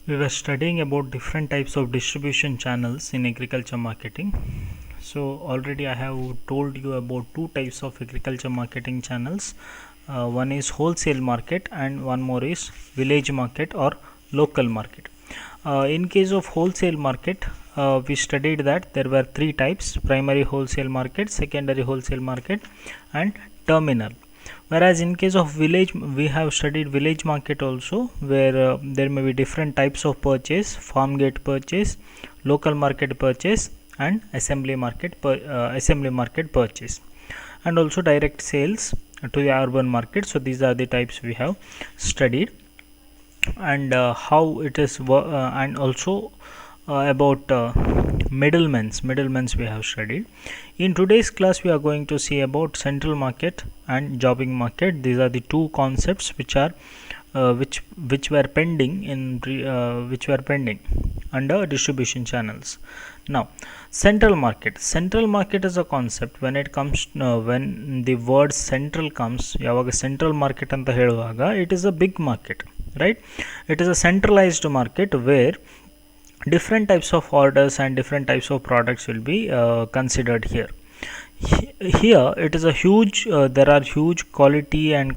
We were studying about different types of distribution channels in agriculture marketing. So already I have told you about two types of agriculture marketing channels. One is wholesale market and one more is village market or local market. In case of wholesale market, we studied that there were three types: primary wholesale market, secondary wholesale market and terminal. Whereas in case of village, we have studied village market also, where there may be different types of purchase: farm gate purchase, local market purchase and assembly market purchase, and also direct sales to the urban market. So these are the types we have studied, and how it is and also about middlemen's we have studied. In today's class we are going to see about central market and jobbing market. These are the two concepts which are which were pending under distribution channels. Now, central market is a concept. When it comes when the word central comes, ಯಾವಾಗ central market ಅಂತ ಹೇಳುವಾಗ, it is a big market, right? It is a centralized market where different types of orders and different types of products will be considered here. Here it is a huge there are huge quality and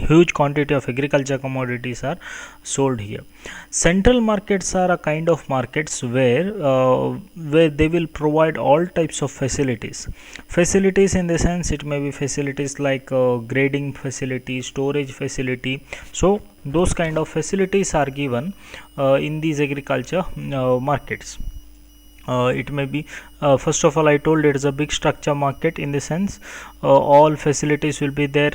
huge quantity of agriculture commodities are sold here. Central markets are a kind of markets where they will provide all types of facilities in the sense, it may be facilities like grading facility, storage facility. So those kind of facilities are given in these agriculture markets. It may be first of all, I told it is a big structure market in the sense all facilities will be there,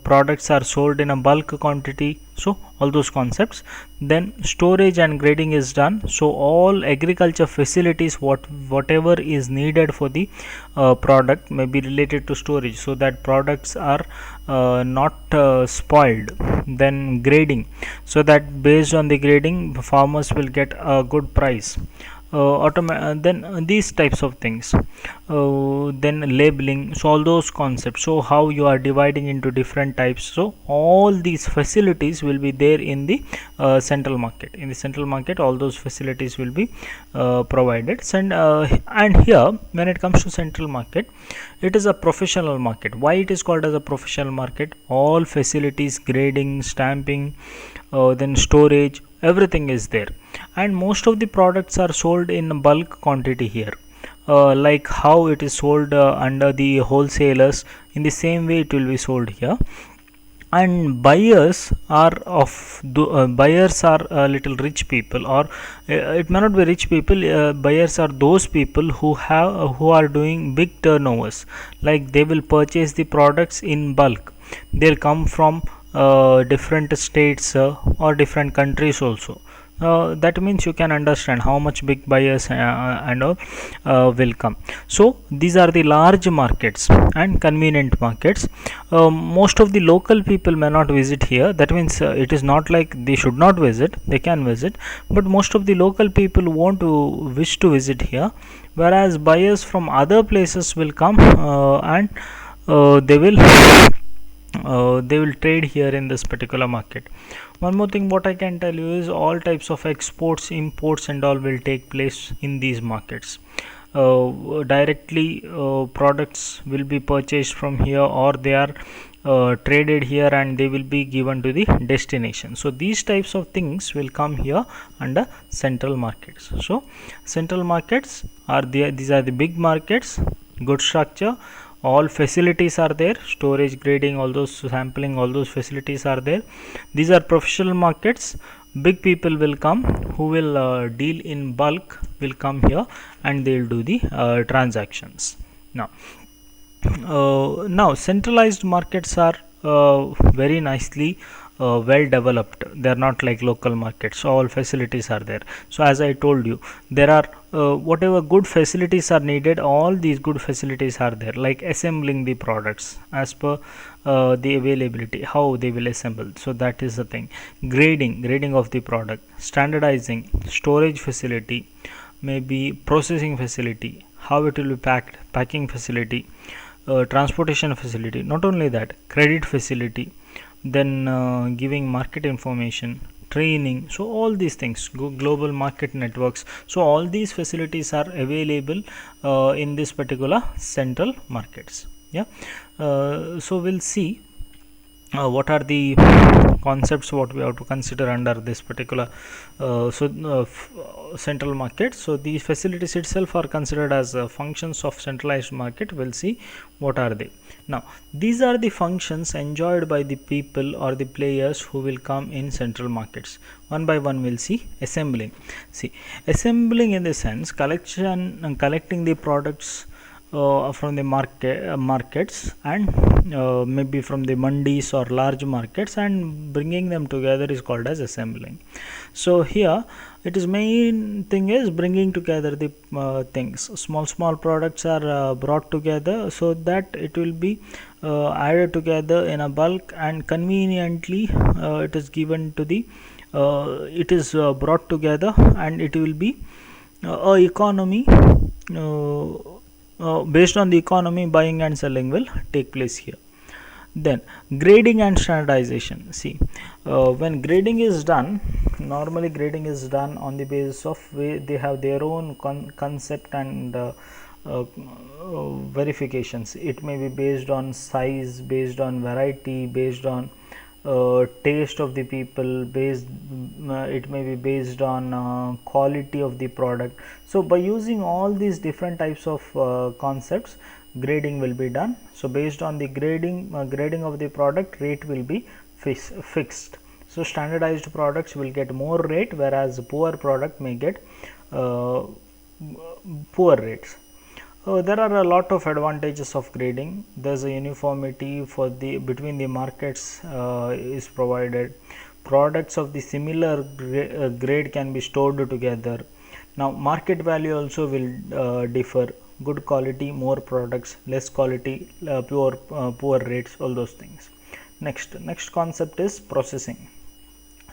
products are sold in a bulk quantity, so all those concepts. Then storage and grading is done, so all agriculture facilities, whatever is needed for the product may be related to storage, so that products are not spoiled. Then grading, so that based on the grading farmers will get a good price. Then these types of things, then labeling, so all those concepts, so how you are dividing into different types, so all these facilities will be there in the central market. All those facilities will be provided. And here when it comes to central market, it is a professional market. Why it is called as a professional market? All facilities, grading, stamping, then storage, everything is there, and most of the products are sold in bulk quantity here. Like how it is sold under the wholesalers, in the same way it will be sold here. And buyers are little rich people, or it may not be rich people. Buyers are those people who are doing big turnovers, like they will purchase the products in bulk. They'll come from different states or different countries also. That means you can understand how much big buyers and all will come. So these are the large markets and convenient markets. Most of the local people may not visit here. That means it is not like they should not visit, they can visit, but most of the local people won't wish to visit here, whereas buyers from other places will come and they will trade here in this particular market. One more thing what I can tell you is all types of exports, imports and all will take place in these markets. Directly products will be purchased from here, or they are traded here and they will be given to the destination. So these types of things will come here under central markets. So central markets are these are the big markets, good structure, all facilities are there, storage, grading, all those sampling, all those facilities are there. These are professional markets. Big people will come who will deal in bulk, will come here and they will do the transactions. Now centralized markets are very nicely well developed. They are not like local markets, all facilities are there. So as I told you, there are whatever good facilities are needed, all these good facilities are there, like assembling the products as per the availability, how they will assemble, so that is the thing. Grading of the product, standardizing, storage facility, maybe processing facility, how it will be packed, packing facility, transportation facility. Not only that, credit facility, then giving market information, training. So all these things, global market networks. So all these facilities are available in this particular central markets. Yeah. So we'll see what are the concepts what we have to consider under this particular central market. So these facilities itself are considered as functions of centralized market. We'll see what are they. Now these are the functions enjoyed by the people or the players who will come in central markets. One by one we'll see. Assembling. See, assembling in the sense collecting the products from the markets and maybe from the mandis or large markets, and bringing them together is called as assembling. So here it is main thing is bringing together the things. Small products are brought together so that it will be added together in a bulk, and conveniently it is given to the it is brought together, and it will be a economy based on the economy, buying and selling will take place here. Then grading and standardization. See, when grading is done, normally grading is done on the basis of they have their own concept and verifications. It may be based on size, based on variety, based on taste of the people, based it may be based on quality of the product. So by using all these different types of concepts, grading will be done. So based on the grading of the product, rate will be fixed. So standardized products will get more rate, whereas poor product may get poor rates. There are a lot of advantages of grading. There's a uniformity for the between the markets is provided. Products of the similar grade can be stored together. Now market value also will differ. Good quality, more products; less quality, poor rates. All those things. Next concept is processing.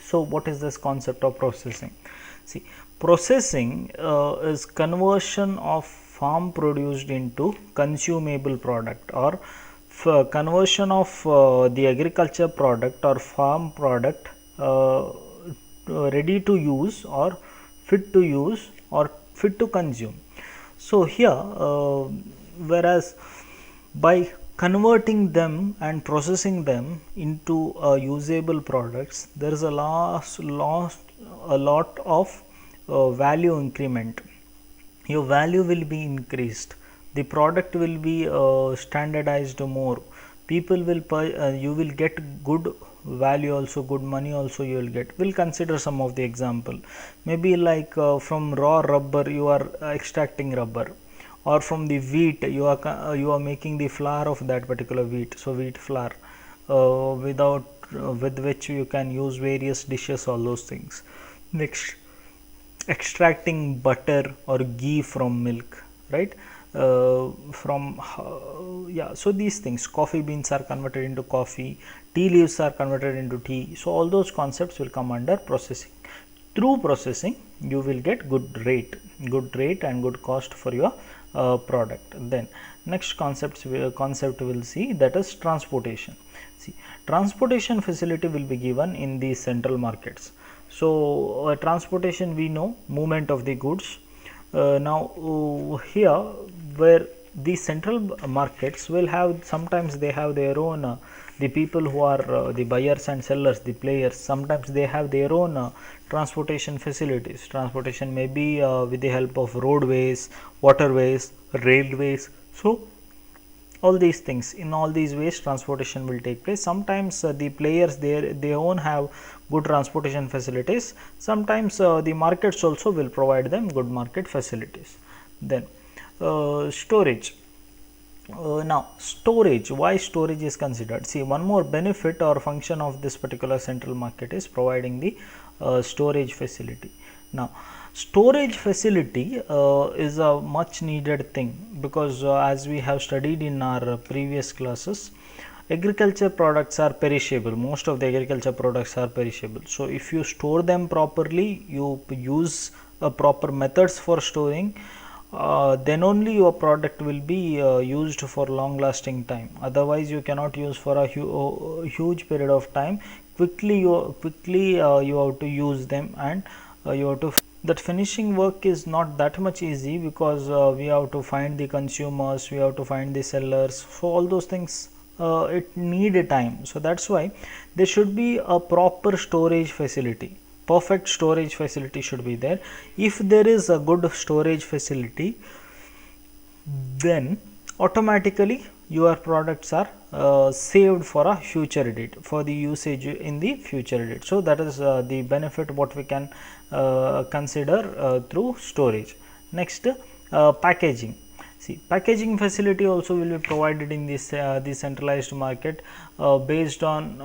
So what is this concept of processing? See, processing is conversion of farm produced into consumable product, or conversion of the agriculture product or farm product ready to use or fit to use or fit to consume. So here whereas by converting them and processing them into usable products, there is a lot of value increment. Your value will be increased, the product will be standardized more, people will you will get good value also, good money also you will get. We'll consider some of the example. Maybe like from raw rubber you are extracting rubber, or from the wheat you are making the flour of that particular wheat. So wheat flour with which you can use various dishes, all those things. Next, extracting butter or ghee from milk, right? So these things, coffee beans are converted into coffee, tea leaves are converted into tea. So all those concepts will come under processing. Through processing you will get good rate and good cost for your product. Then next concept we'll see, that is transportation. See, transportation facility will be given in the central markets. So transportation, we know, movement of the goods. Now here where the central markets will have, sometimes they have their own the people who are the buyers and sellers, the players, sometimes they have their own transportation facilities. Transportation may be with the help of roadways, waterways, railways. So all these things, in all these ways transportation will take place. Sometimes the players they own have good transportation facilities, sometimes the markets also will provide them good market facilities. Then storage. Now storage, why storage is considered? See, one more benefit or function of this particular central market is providing the storage facility. Now storage facility is a much needed thing, because as we have studied in our previous classes, agriculture products are perishable. Most of the agriculture products are perishable. So if you store them properly, you use proper methods for storing, then only your product will be used for long lasting time. Otherwise you cannot use for a huge period of time. quickly you have to use them, and you have to that finishing work is not that much easy, because we have to find the consumers, we have to find the sellers, so all those things it need a time. So that's why there should be a proper storage facility. Perfect storage facility should be there. If there is a good storage facility, then automatically your products are saved for a future date, for the usage in the future date. So that is the benefit what we can consider through storage. Next, packaging. See, packaging facility also will be provided in this decentralized market based on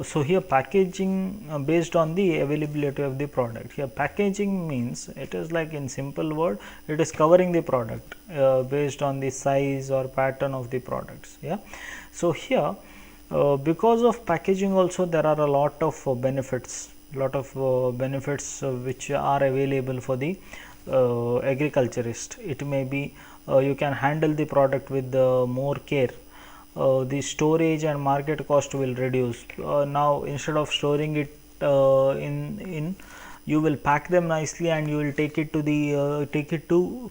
so here packaging based on the availability of the product. Here packaging means, it is like, in simple word, it is covering the product based on the size or pattern of the products. Yeah, so here because of packaging also there are a lot of benefits which are available for the agriculturist. It may be you can handle the product with more care. The storage and market cost will reduce. Now instead of storing it in you will pack them nicely and you will take it to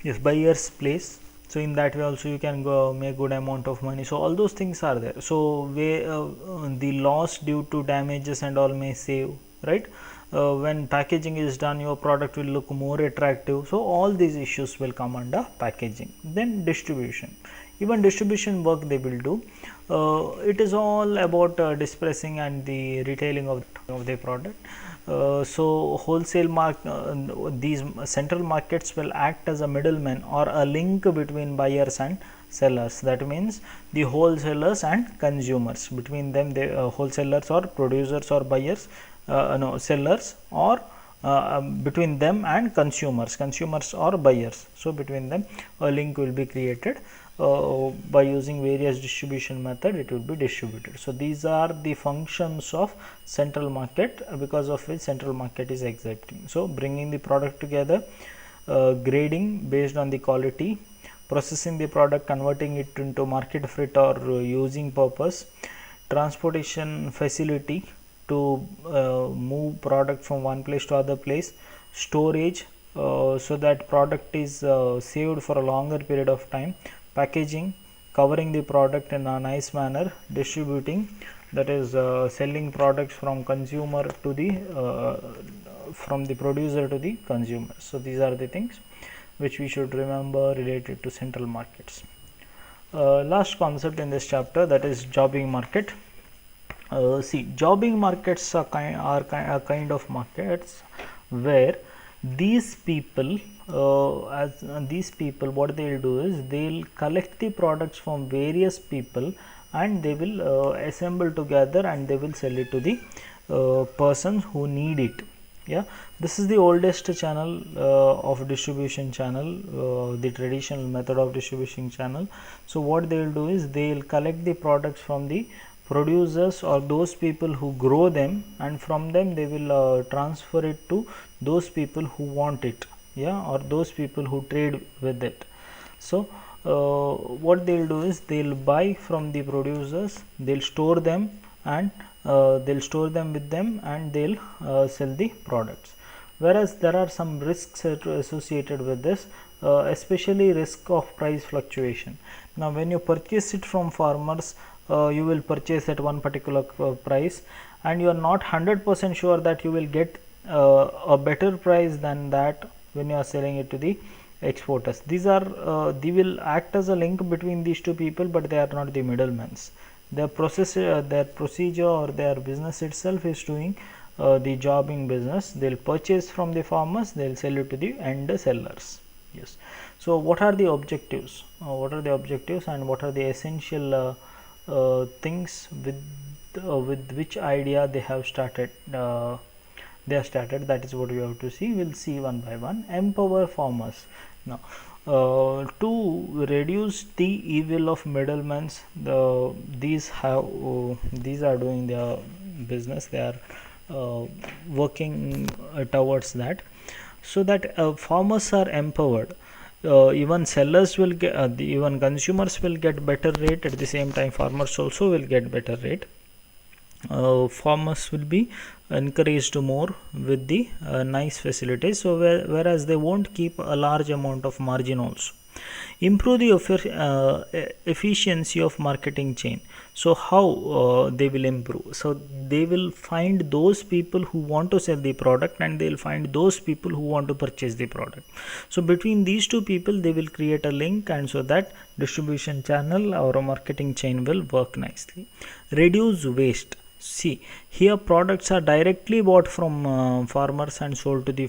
yes, buyer's place. So in that way also you can go make good amount of money. So all those things are there. So the loss due to damages and all may save, right? When packaging is done, your product will look more attractive. So all these issues will come under packaging. Then distribution. Even distribution work they will do. It is all about dispersing and the retailing of the product. So wholesale these central markets will act as a middleman or a link between buyers and sellers. That means the wholesalers and consumers. Between them, the wholesalers or producers or buyers, sellers, or between them and consumers or buyers. So between them a link will be created. By using various distribution method, it will be distributed. So these are the functions of central market, because of which central market is existing. So bringing the product together, grading based on the quality, processing the product, converting it into market fit or using purpose, transportation facility to move product from one place to other place, storage so that product is saved for a longer period of time, packaging, covering the product in a nice manner, distributing, that is selling products from consumer to the from the producer to the consumer. So these are the things which we should remember related to central markets. Last concept in this chapter, that is jobbing market. See, jobbing markets are a kind of markets where these people what they'll do is they'll collect the products from various people and they will assemble together and they will sell it to the persons who need it. Yeah, this is the oldest channel of distribution channel, the traditional method of distribution channel. So what they will do is they will collect the products from the producers or those people who grow them, and from them they will transfer it to those people who want it, yeah, or those people who trade with it. So what they'll do is they'll buy from the producers, they'll store them, and they'll store them with them, and they'll sell the products. Whereas there are some risks associated with this, especially risk of price fluctuation. Now when you purchase it from farmers, you will purchase at one particular price, and you are not 100% sure that you will get a better price than that when you are selling it to the exporters. These are they will act as a link between these two people, but they are not the middlemen. Their procedure or their business itself is doing the jobbing business. They'll purchase from the farmers, they'll sell it to the end sellers. Yes. So what are the objectives? What are the objectives and what are the essential things with which idea they have started? That is what we have to see. We'll see one by one. Empower farmers. Now to reduce the evil of middlemen, these are doing their business, they are working towards that, so that farmers are empowered. even sellers will get even consumers will get better rate. At the same time, farmers also will get better rate. Farmers will be encouraged more with the nice facilities, so whereas they won't keep a large amount of margin also. Improve the efficiency of marketing chain. So how they will improve? So they will find those people who want to sell the product, and they will find those people who want to purchase the product. So between these two people they will create a link, and so that distribution channel or a marketing chain will work nicely. Reduce waste. See, here products are directly bought from farmers and sold to the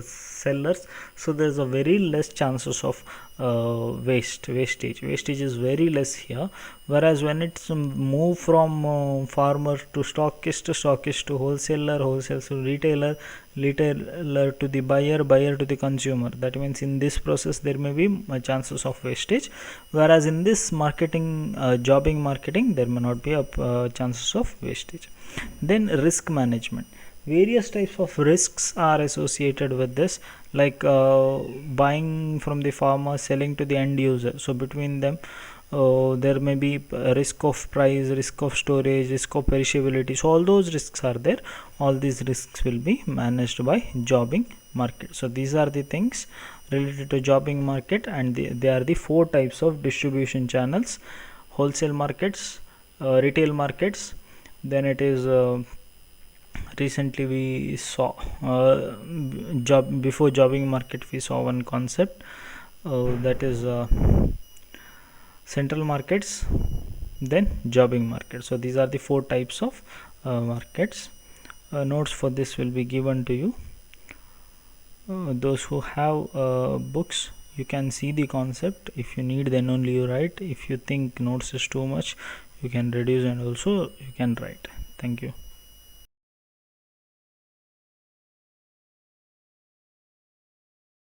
sellers, so there's a very less chances of wastage is very less here. Whereas when it's move from farmer to stockist to wholesaler to retailer to the buyer to the consumer, that means in this process there may be chances of wastage, whereas in this marketing jobbing marketing there may not be chances of wastage. Then risk management. Various types of risks are associated with this, like buying from the farmer, selling to the end user. So between them there may be risk of price, risk of storage, risk of perishability. So all those risks are there. All these risks will be managed by jobbing market. So these are the things related to jobbing market, and they are the 4 types of distribution channels: wholesale markets, retail markets, then it is recently we saw before jobbing market we saw one concept, that is central markets, then jobbing market. So these are the 4 types of markets. Notes for this will be given to you. Those who have books, you can see the concept. If you need, then only you write. If you think notes is too much, you can reduce and also you can write. Thank you.